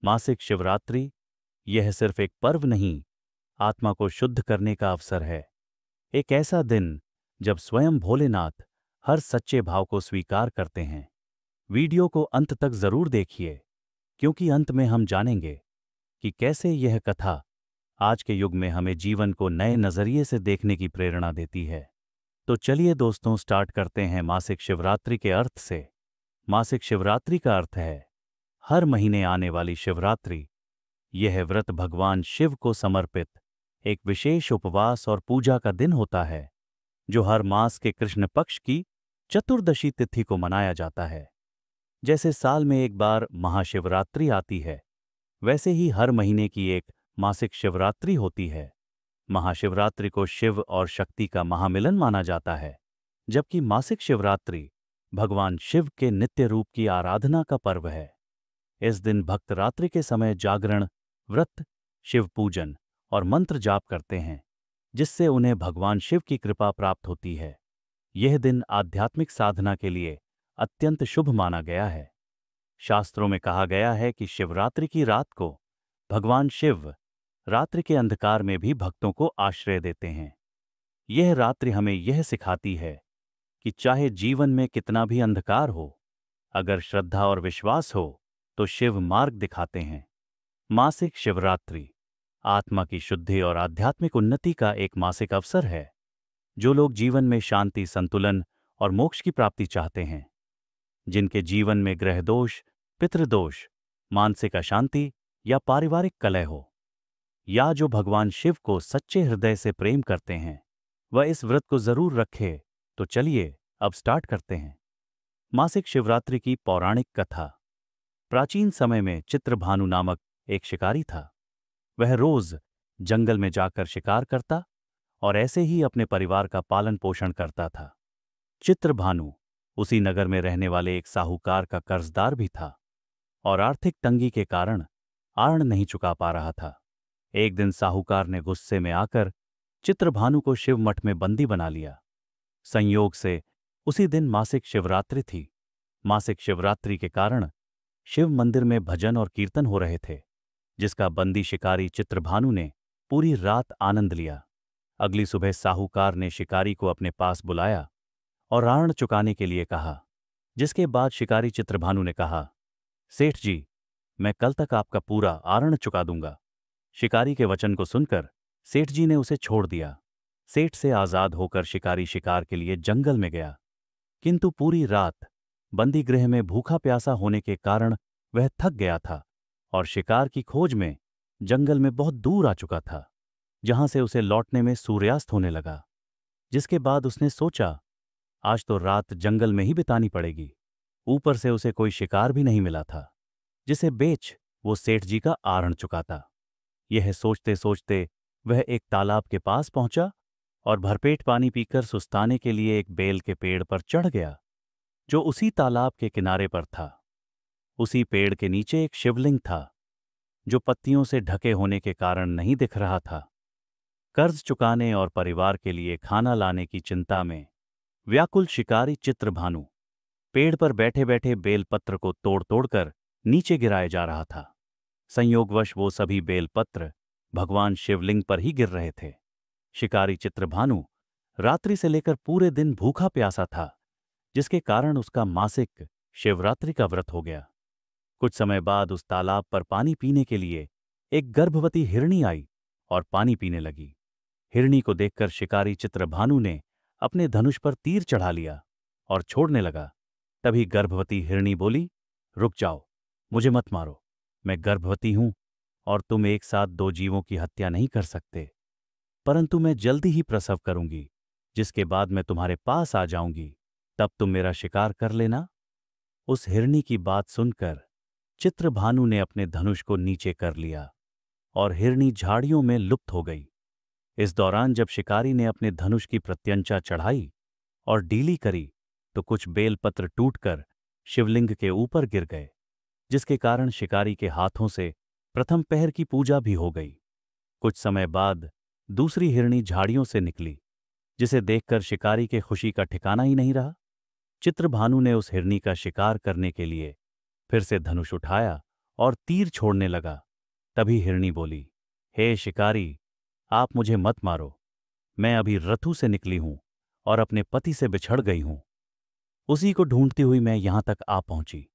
मासिक शिवरात्रि यह सिर्फ एक पर्व नहीं, आत्मा को शुद्ध करने का अवसर है। एक ऐसा दिन जब स्वयं भोलेनाथ हर सच्चे भाव को स्वीकार करते हैं। वीडियो को अंत तक जरूर देखिए, क्योंकि अंत में हम जानेंगे कि कैसे यह कथा आज के युग में हमें जीवन को नए नजरिए से देखने की प्रेरणा देती है। तो चलिए दोस्तों, स्टार्ट करते हैं मासिक शिवरात्रि के अर्थ से। मासिक शिवरात्रि का अर्थ है हर महीने आने वाली शिवरात्रि। यह व्रत भगवान शिव को समर्पित एक विशेष उपवास और पूजा का दिन होता है, जो हर मास के कृष्ण पक्ष की चतुर्दशी तिथि को मनाया जाता है। जैसे साल में एक बार महाशिवरात्रि आती है, वैसे ही हर महीने की एक मासिक शिवरात्रि होती है। महाशिवरात्रि को शिव और शक्ति का महामिलन माना जाता है, जबकि मासिक शिवरात्रि भगवान शिव के नित्य रूप की आराधना का पर्व है। इस दिन भक्त रात्रि के समय जागरण, व्रत, शिव पूजन और मंत्र जाप करते हैं, जिससे उन्हें भगवान शिव की कृपा प्राप्त होती है। यह दिन आध्यात्मिक साधना के लिए अत्यंत शुभ माना गया है। शास्त्रों में कहा गया है कि शिवरात्रि की रात को भगवान शिव रात्रि के अंधकार में भी भक्तों को आश्रय देते हैं। यह रात्रि हमें यह सिखाती है कि चाहे जीवन में कितना भी अंधकार हो, अगर श्रद्धा और विश्वास हो तो शिव मार्ग दिखाते हैं। मासिक शिवरात्रि आत्मा की शुद्धि और आध्यात्मिक उन्नति का एक मासिक अवसर है। जो लोग जीवन में शांति, संतुलन और मोक्ष की प्राप्ति चाहते हैं, जिनके जीवन में ग्रह दोष, पितृदोष, मानसिक अशांति या पारिवारिक कलह हो, या जो भगवान शिव को सच्चे हृदय से प्रेम करते हैं, वह इस व्रत को जरूर रखे। तो चलिए अब स्टार्ट करते हैं। मासिक शिवरात्रि की पौराणिक कथा। प्राचीन समय में चित्रभानु नामक एक शिकारी था। वह रोज जंगल में जाकर शिकार करता और ऐसे ही अपने परिवार का पालन पोषण करता था। चित्रभानु उसी नगर में रहने वाले एक साहूकार का कर्जदार भी था और आर्थिक तंगी के कारण आर्ण नहीं चुका पा रहा था। एक दिन साहूकार ने गुस्से में आकर चित्रभानु को शिव मठ में बंदी बना लिया। संयोग से उसी दिन मासिक शिवरात्रि थी। मासिक शिवरात्रि के कारण शिव मंदिर में भजन और कीर्तन हो रहे थे, जिसका बंदी शिकारी चित्रभानु ने पूरी रात आनंद लिया। अगली सुबह साहूकार ने शिकारी को अपने पास बुलाया और आर्ण चुकाने के लिए कहा, जिसके बाद शिकारी चित्रभानु ने कहा, सेठ जी, मैं कल तक आपका पूरा आर्ण चुका दूंगा। शिकारी के वचन को सुनकर सेठ जी ने उसे छोड़ दिया। सेठ से आजाद होकर शिकारी शिकार के लिए जंगल में गया, किंतु पूरी रात बंदी गृह में भूखा प्यासा होने के कारण वह थक गया था और शिकार की खोज में जंगल में बहुत दूर आ चुका था, जहां से उसे लौटने में सूर्यास्त होने लगा। जिसके बाद उसने सोचा, आज तो रात जंगल में ही बितानी पड़ेगी। ऊपर से उसे कोई शिकार भी नहीं मिला था जिसे बेच वो सेठ जी का आरण चुकाता। यह सोचते सोचते वह एक तालाब के पास पहुंचा और भरपेट पानी पीकर सुस्ताने के लिए एक बेल के पेड़ पर चढ़ गया, जो उसी तालाब के किनारे पर था। उसी पेड़ के नीचे एक शिवलिंग था, जो पत्तियों से ढके होने के कारण नहीं दिख रहा था। कर्ज चुकाने और परिवार के लिए खाना लाने की चिंता में व्याकुल शिकारी चित्रभानु पेड़ पर बैठे बैठे बेलपत्र को तोड़ तोड़कर नीचे गिराए जा रहा था। संयोगवश वो सभी बेलपत्र भगवान शिवलिंग पर ही गिर रहे थे। शिकारी चित्रभानु रात्रि से लेकर पूरे दिन भूखा प्यासा था, जिसके कारण उसका मासिक शिवरात्रि का व्रत हो गया। कुछ समय बाद उस तालाब पर पानी पीने के लिए एक गर्भवती हिरणी आई और पानी पीने लगी। हिरणी को देखकर शिकारी चित्रभानु ने अपने धनुष पर तीर चढ़ा लिया और छोड़ने लगा। तभी गर्भवती हिरणी बोली, रुक जाओ, मुझे मत मारो। मैं गर्भवती हूं और तुम एक साथ दो जीवों की हत्या नहीं कर सकते, परंतु मैं जल्दी ही प्रसव करूंगी, जिसके बाद मैं तुम्हारे पास आ जाऊंगी, तब तुम मेरा शिकार कर लेना। उस हिरणी की बात सुनकर चित्रभानु ने अपने धनुष को नीचे कर लिया और हिरणी झाड़ियों में लुप्त हो गई। इस दौरान जब शिकारी ने अपने धनुष की प्रत्यंचा चढ़ाई और डीली करी, तो कुछ बेलपत्र टूटकर शिवलिंग के ऊपर गिर गए, जिसके कारण शिकारी के हाथों से प्रथम पहर की पूजा भी हो गई। कुछ समय बाद दूसरी हिरणी झाड़ियों से निकली, जिसे देखकर शिकारी के खुशी का ठिकाना ही नहीं रहा। चित्रभानु ने उस हिरणी का शिकार करने के लिए फिर से धनुष उठाया और तीर छोड़ने लगा। तभी हिरणी बोली, हे शिकारी, आप मुझे मत मारो। मैं अभी रथू से निकली हूं और अपने पति से बिछड़ गई हूं। उसी को ढूंढती हुई मैं यहां तक आ पहुंची।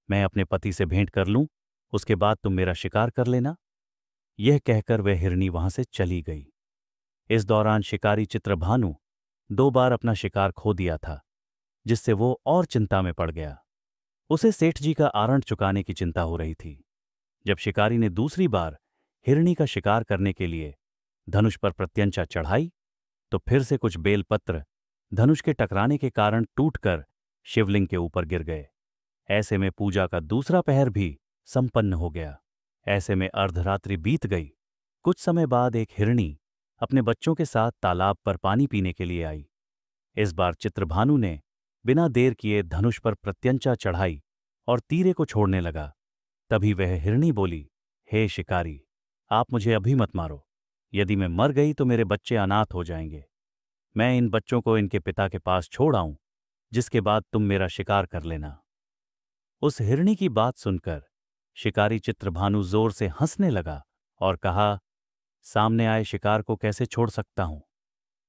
मैं अपने पति से भेंट कर लूं, उसके बाद तुम मेरा शिकार कर लेना। यह कहकर वह हिरणी वहां से चली गई। इस दौरान शिकारी चित्रभानु 2 बार अपना शिकार खो दिया था, जिससे वो और चिंता में पड़ गया। उसे सेठ जी का आरण चुकाने की चिंता हो रही थी। जब शिकारी ने दूसरी बार हिरणी का शिकार करने के लिए धनुष पर प्रत्यंचा चढ़ाई, तो फिर से कुछ बेलपत्र धनुष के टकराने के कारण टूटकर शिवलिंग के ऊपर गिर गए। ऐसे में पूजा का दूसरा पहर भी संपन्न हो गया। ऐसे में अर्धरात्रि बीत गई। कुछ समय बाद एक हिरणी अपने बच्चों के साथ तालाब पर पानी पीने के लिए आई। इस बार चित्रभानु ने बिना देर किए धनुष पर प्रत्यंचा चढ़ाई और तीरे को छोड़ने लगा। तभी वह हिरणी बोली, हे शिकारी, आप मुझे अभी मत मारो। यदि मैं मर गई तो मेरे बच्चे अनाथ हो जाएंगे। मैं इन बच्चों को इनके पिता के पास छोड़ आऊं, जिसके बाद तुम मेरा शिकार कर लेना। उस हिरणी की बात सुनकर शिकारी चित्रभानु जोर से हंसने लगा और कहा, सामने आए शिकार को कैसे छोड़ सकता हूं?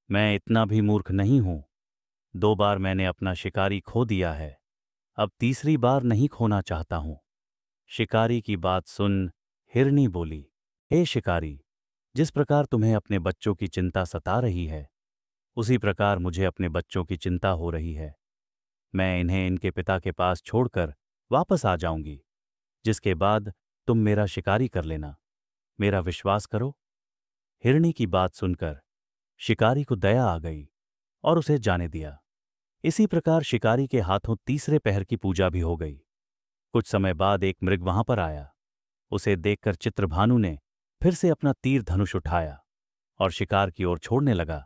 मैं इतना भी मूर्ख नहीं हूं। 2 बार मैंने अपना शिकारी खो दिया है, अब तीसरी बार नहीं खोना चाहता हूं। शिकारी की बात सुन हिरणी बोली, हे शिकारी, जिस प्रकार तुम्हें अपने बच्चों की चिंता सता रही है, उसी प्रकार मुझे अपने बच्चों की चिंता हो रही है। मैं इन्हें इनके पिता के पास छोड़कर वापस आ जाऊंगी, जिसके बाद तुम मेरा शिकारी कर लेना। मेरा विश्वास करो। हिरणी की बात सुनकर शिकारी को दया आ गई और उसे जाने दिया। इसी प्रकार शिकारी के हाथों तीसरे पहर की पूजा भी हो गई। कुछ समय बाद एक मृग वहां पर आया। उसे देखकर चित्रभानु ने फिर से अपना तीर धनुष उठाया और शिकार की ओर छोड़ने लगा।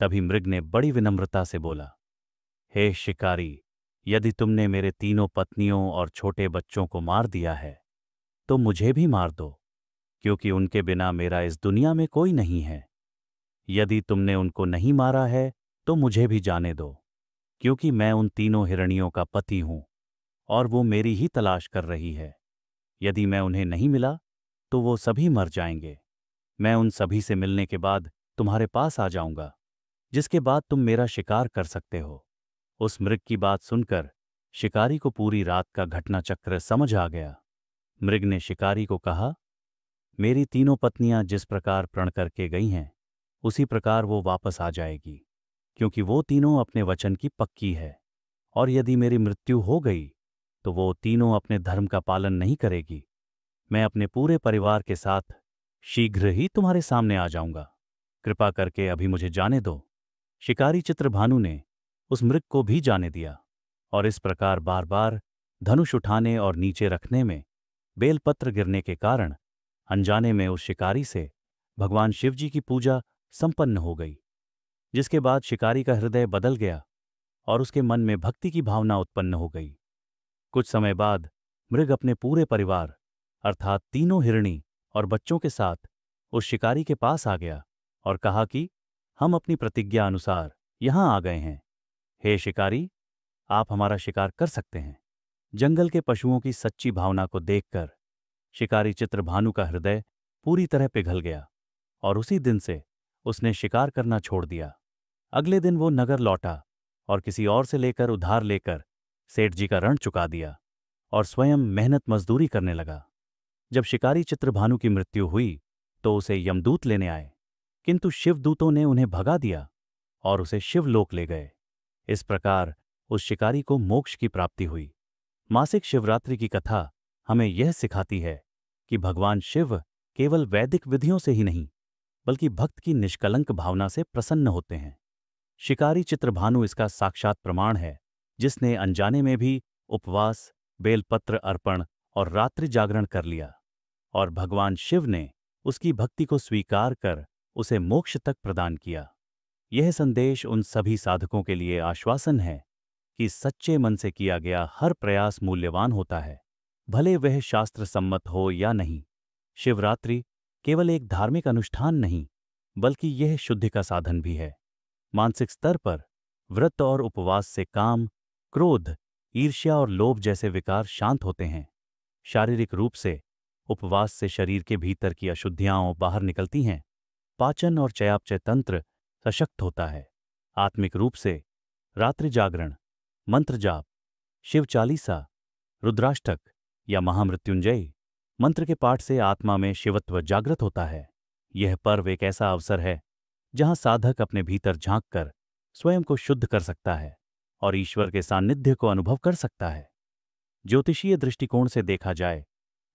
तभी मृग ने बड़ी विनम्रता से बोला, हे शिकारी, यदि तुमने मेरे तीनों पत्नियों और छोटे बच्चों को मार दिया है, तो मुझे भी मार दो, क्योंकि उनके बिना मेरा इस दुनिया में कोई नहीं है। यदि तुमने उनको नहीं मारा है, तो मुझे भी जाने दो, क्योंकि मैं उन तीनों हिरणियों का पति हूं और वो मेरी ही तलाश कर रही है। यदि मैं उन्हें नहीं मिला, तो वो सभी मर जाएंगे। मैं उन सभी से मिलने के बाद तुम्हारे पास आ जाऊंगा, जिसके बाद तुम मेरा शिकार कर सकते हो। उस मृग की बात सुनकर शिकारी को पूरी रात का घटनाचक्र समझ आ गया। मृग ने शिकारी को कहा, मेरी तीनों पत्नियां जिस प्रकार प्रण करके गई हैं, उसी प्रकार वो वापस आ जाएगी, क्योंकि वो तीनों अपने वचन की पक्की है। और यदि मेरी मृत्यु हो गई, तो वो तीनों अपने धर्म का पालन नहीं करेगी। मैं अपने पूरे परिवार के साथ शीघ्र ही तुम्हारे सामने आ जाऊंगा। कृपा करके अभी मुझे जाने दो। शिकारी चित्रभानु ने उस मृग को भी जाने दिया और इस प्रकार बार बार धनुष उठाने और नीचे रखने में बेलपत्र गिरने के कारण अनजाने में उस शिकारी से भगवान शिवजी की पूजा संपन्न हो गई, जिसके बाद शिकारी का हृदय बदल गया और उसके मन में भक्ति की भावना उत्पन्न हो गई। कुछ समय बाद मृग अपने पूरे परिवार अर्थात तीनों हिरणी और बच्चों के साथ उस शिकारी के पास आ गया और कहा कि हम अपनी प्रतिज्ञा अनुसार यहां आ गए हैं। हे शिकारी, आप हमारा शिकार कर सकते हैं। जंगल के पशुओं की सच्ची भावना को देखकर शिकारी चित्रभानु का हृदय पूरी तरह पिघल गया और उसी दिन से उसने शिकार करना छोड़ दिया। अगले दिन वो नगर लौटा और किसी और से लेकर उधार लेकर सेठ जी का ऋण चुका दिया और स्वयं मेहनत मजदूरी करने लगा। जब शिकारी चित्रभानु की मृत्यु हुई तो उसे यमदूत लेने आए, किंतु शिवदूतों ने उन्हें भगा दिया और उसे शिवलोक ले गए। इस प्रकार उस शिकारी को मोक्ष की प्राप्ति हुई। मासिक शिवरात्रि की कथा हमें यह सिखाती है कि भगवान शिव केवल वैदिक विधियों से ही नहीं, बल्कि भक्त की निष्कलंक भावना से प्रसन्न होते हैं। शिकारी चित्रभानु इसका साक्षात प्रमाण है, जिसने अनजाने में भी उपवास, बेलपत्र अर्पण और रात्रि जागरण कर लिया और भगवान शिव ने उसकी भक्ति को स्वीकार कर उसे मोक्ष तक प्रदान किया। यह संदेश उन सभी साधकों के लिए आश्वासन है कि सच्चे मन से किया गया हर प्रयास मूल्यवान होता है, भले वह शास्त्र सम्मत हो या नहीं। शिवरात्रि केवल एक धार्मिक अनुष्ठान नहीं, बल्कि यह शुद्धि का साधन भी है। मानसिक स्तर पर व्रत और उपवास से काम, क्रोध, ईर्ष्या और लोभ जैसे विकार शांत होते हैं। शारीरिक रूप से उपवास से शरीर के भीतर की अशुद्धियां बाहर निकलती हैं, पाचन और चयापचय तंत्र सशक्त होता है। आत्मिक रूप से रात्रि जागरण, मंत्र जाप, शिव चालीसा, रुद्राष्टक या महामृत्युंजय मंत्र के पाठ से आत्मा में शिवत्व जागृत होता है। यह पर्व एक ऐसा अवसर है जहां साधक अपने भीतर झांककर स्वयं को शुद्ध कर सकता है और ईश्वर के सान्निध्य को अनुभव कर सकता है। ज्योतिषीय दृष्टिकोण से देखा जाए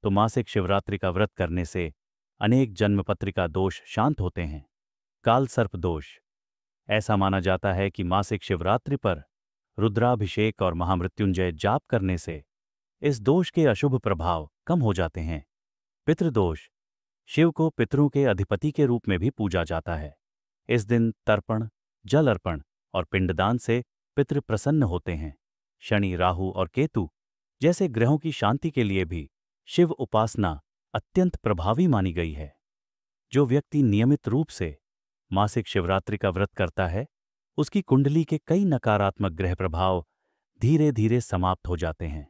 तो मासिक शिवरात्रि का व्रत करने से अनेक जन्मपत्रिका दोष शांत होते हैं। काल सर्प दोष, ऐसा माना जाता है कि मासिक शिवरात्रि पर रुद्राभिषेक और महामृत्युंजय जाप करने से इस दोष के अशुभ प्रभाव कम हो जाते हैं। पितृदोष, शिव को पितरों के अधिपति के रूप में भी पूजा जाता है। इस दिन तर्पण, जल अर्पण और पिंडदान से पितृ प्रसन्न होते हैं। शनि, राहु और केतु जैसे ग्रहों की शांति के लिए भी शिव उपासना अत्यंत प्रभावी मानी गई है। जो व्यक्ति नियमित रूप से मासिक शिवरात्रि का व्रत करता है, उसकी कुंडली के कई नकारात्मक ग्रह प्रभाव धीरे धीरे समाप्त हो जाते हैं।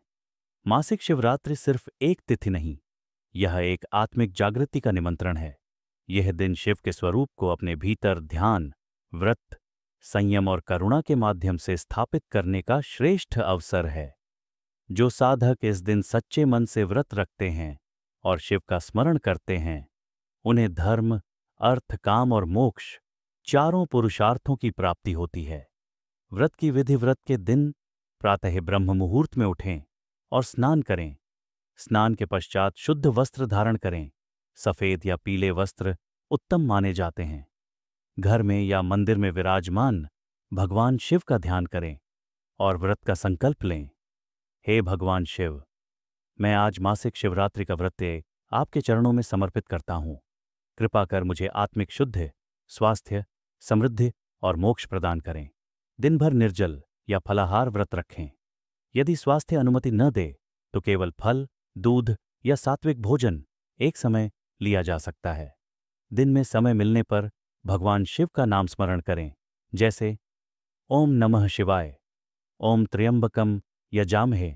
मासिक शिवरात्रि सिर्फ एक तिथि नहीं, यह एक आत्मिक जागृति का निमंत्रण है। यह दिन शिव के स्वरूप को अपने भीतर ध्यान, व्रत, संयम और करुणा के माध्यम से स्थापित करने का श्रेष्ठ अवसर है। जो साधक इस दिन सच्चे मन से व्रत रखते हैं और शिव का स्मरण करते हैं, उन्हें धर्म, अर्थ, काम और मोक्ष चारों पुरुषार्थों की प्राप्ति होती है। व्रत की विधि: व्रत के दिन प्रातः ब्रह्म मुहूर्त में उठें और स्नान करें। स्नान के पश्चात शुद्ध वस्त्र धारण करें। सफेद या पीले वस्त्र उत्तम माने जाते हैं। घर में या मंदिर में विराजमान भगवान शिव का ध्यान करें और व्रत का संकल्प लें। हे भगवान शिव, मैं आज मासिक शिवरात्रि का व्रत आपके चरणों में समर्पित करता हूँ। कृपा कर मुझे आत्मिक शुद्ध, स्वास्थ्य, समृद्धि और मोक्ष प्रदान करें। दिन भर निर्जल या फलाहार व्रत रखें। यदि स्वास्थ्य अनुमति न दे तो केवल फल, दूध या सात्विक भोजन एक समय लिया जा सकता है। दिन में समय मिलने पर भगवान शिव का नाम स्मरण करें, जैसे ओम नमः शिवाय, ओम त्र्यंबकम यजामहे,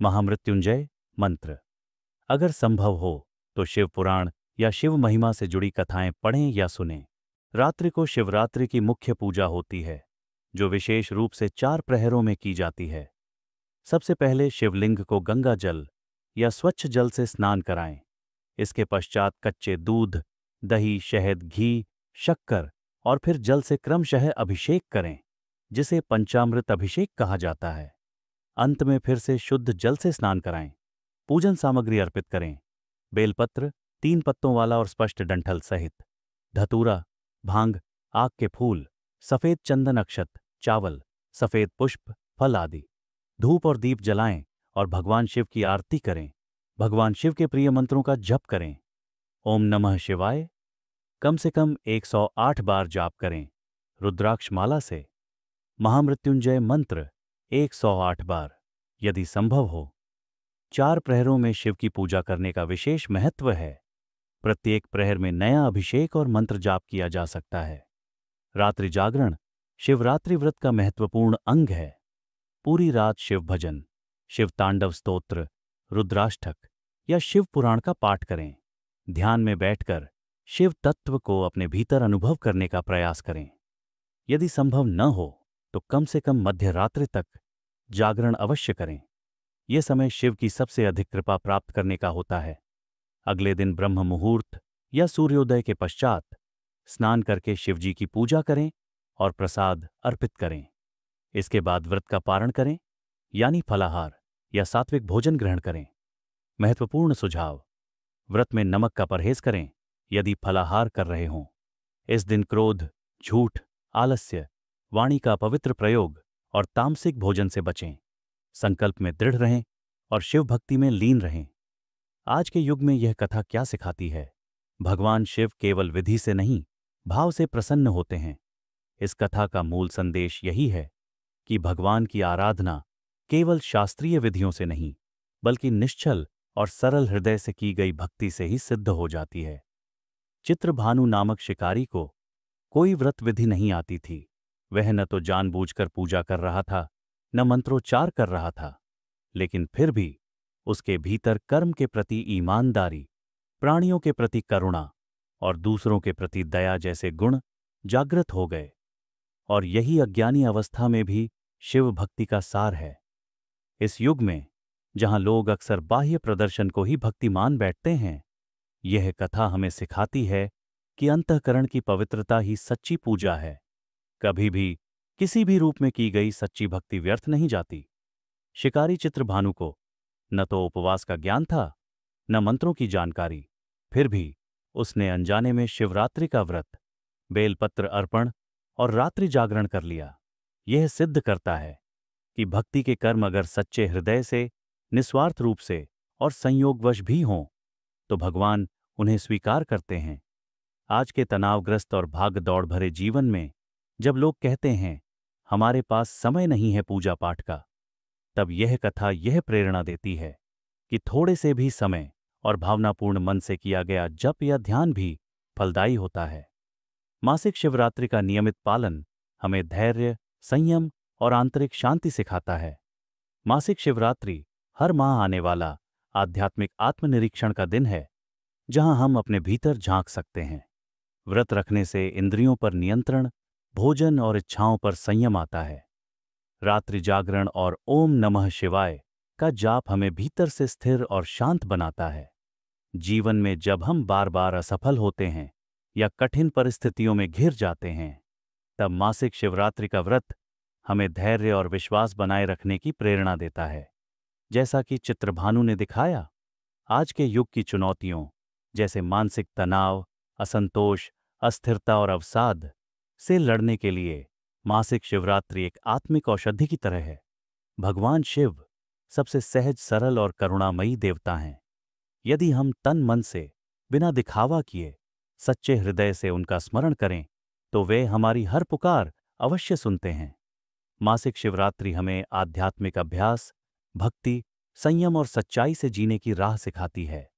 महामृत्युंजय मंत्र। अगर संभव हो तो शिव पुराण या शिव महिमा से जुड़ी कथाएं पढ़ें या सुनें। रात्रि को शिवरात्रि की मुख्य पूजा होती है, जो विशेष रूप से 4 प्रहरों में की जाती है। सबसे पहले शिवलिंग को गंगा जल या स्वच्छ जल से स्नान कराएं। इसके पश्चात कच्चे दूध, दही, शहद, घी, शक्कर और फिर जल से क्रमशः अभिषेक करें, जिसे पंचामृत अभिषेक कहा जाता है। अंत में फिर से शुद्ध जल से स्नान कराएं। पूजन सामग्री अर्पित करें: बेलपत्र, 3 पत्तों वाला और स्पष्ट डंठल सहित, धतूरा, भांग, आक के फूल, सफेद चंदन, अक्षत, चावल, सफेद पुष्प, फल आदि। धूप और दीप जलाएं और भगवान शिव की आरती करें। भगवान शिव के प्रिय मंत्रों का जप करें। ओम नमः शिवाय कम से कम 108 बार जाप करें। रुद्राक्ष माला से महामृत्युंजय मंत्र 108 बार, यदि संभव हो। 4 प्रहरों में शिव की पूजा करने का विशेष महत्व है। प्रत्येक प्रहर में नया अभिषेक और मंत्र जाप किया जा सकता है। रात्रि जागरण शिवरात्रि व्रत का महत्वपूर्ण अंग है। पूरी रात शिव भजन, शिव तांडव स्तोत्र, रुद्राष्टक या शिव पुराण का पाठ करें। ध्यान में बैठकर शिव तत्व को अपने भीतर अनुभव करने का प्रयास करें। यदि संभव न हो तो कम से कम मध्य रात्रि तक जागरण अवश्य करें। यह समय शिव की सबसे अधिक कृपा प्राप्त करने का होता है। अगले दिन ब्रह्म मुहूर्त या सूर्योदय के पश्चात स्नान करके शिवजी की पूजा करें और प्रसाद अर्पित करें। इसके बाद व्रत का पारण करें, यानी फलाहार या सात्विक भोजन ग्रहण करें। महत्वपूर्ण सुझाव: व्रत में नमक का परहेज करें यदि फलाहार कर रहे हों। इस दिन क्रोध, झूठ, आलस्य, वाणी का अपवित्र प्रयोग और तामसिक भोजन से बचें। संकल्प में दृढ़ रहें और शिव भक्ति में लीन रहें। आज के युग में यह कथा क्या सिखाती है? भगवान शिव केवल विधि से नहीं, भाव से प्रसन्न होते हैं। इस कथा का मूल संदेश यही है कि भगवान की आराधना केवल शास्त्रीय विधियों से नहीं, बल्कि निश्चल और सरल हृदय से की गई भक्ति से ही सिद्ध हो जाती है। चित्रभानु नामक शिकारी को कोई व्रत विधि नहीं आती थी। वह न तो जानबूझकर पूजा कर रहा था, न मंत्रोच्चार कर रहा था, लेकिन फिर भी उसके भीतर कर्म के प्रति ईमानदारी, प्राणियों के प्रति करुणा और दूसरों के प्रति दया जैसे गुण जागृत हो गए। और यही अज्ञानी अवस्था में भी शिव भक्ति का सार है। इस युग में जहां लोग अक्सर बाह्य प्रदर्शन को ही भक्ति मान बैठते हैं, यह कथा हमें सिखाती है कि अंतःकरण की पवित्रता ही सच्ची पूजा है। कभी भी किसी भी रूप में की गई सच्ची भक्ति व्यर्थ नहीं जाती। शिकारी चित्रभानु को न तो उपवास का ज्ञान था, न मंत्रों की जानकारी, फिर भी उसने अनजाने में शिवरात्रि का व्रत, बेलपत्र अर्पण और रात्रि जागरण कर लिया। यह सिद्ध करता है कि भक्ति के कर्म अगर सच्चे हृदय से, निस्वार्थ रूप से और संयोगवश भी हों, तो भगवान उन्हें स्वीकार करते हैं। आज के तनावग्रस्त और भाग दौड़ भरे जीवन में जब लोग कहते हैं हमारे पास समय नहीं है पूजा पाठ का, तब यह कथा यह प्रेरणा देती है कि थोड़े से भी समय और भावनापूर्ण मन से किया गया जप या ध्यान भी फलदायी होता है। मासिक शिवरात्रि का नियमित पालन हमें धैर्य, संयम और आंतरिक शांति सिखाता है। मासिक शिवरात्रि हर माह आने वाला आध्यात्मिक आत्मनिरीक्षण का दिन है, जहां हम अपने भीतर झांक सकते हैं। व्रत रखने से इंद्रियों पर नियंत्रण, भोजन और इच्छाओं पर संयम आता है। रात्रि जागरण और ओम नमः शिवाय का जाप हमें भीतर से स्थिर और शांत बनाता है। जीवन में जब हम बार बार असफल होते हैं या कठिन परिस्थितियों में घिर जाते हैं, तब मासिक शिवरात्रि का व्रत हमें धैर्य और विश्वास बनाए रखने की प्रेरणा देता है। जैसा कि चित्रभानु ने दिखाया, आज के युग की चुनौतियों जैसे मानसिक तनाव, असंतोष, अस्थिरता और अवसाद से लड़ने के लिए मासिक शिवरात्रि एक आत्मिक औषधि की तरह है। भगवान शिव सबसे सहज, सरल और करुणामयी देवता हैं। यदि हम तन मन से, बिना दिखावा किए, सच्चे हृदय से उनका स्मरण करें, तो वे हमारी हर पुकार अवश्य सुनते हैं। मासिक शिवरात्रि हमें आध्यात्मिक अभ्यास, भक्ति, संयम और सच्चाई से जीने की राह सिखाती है।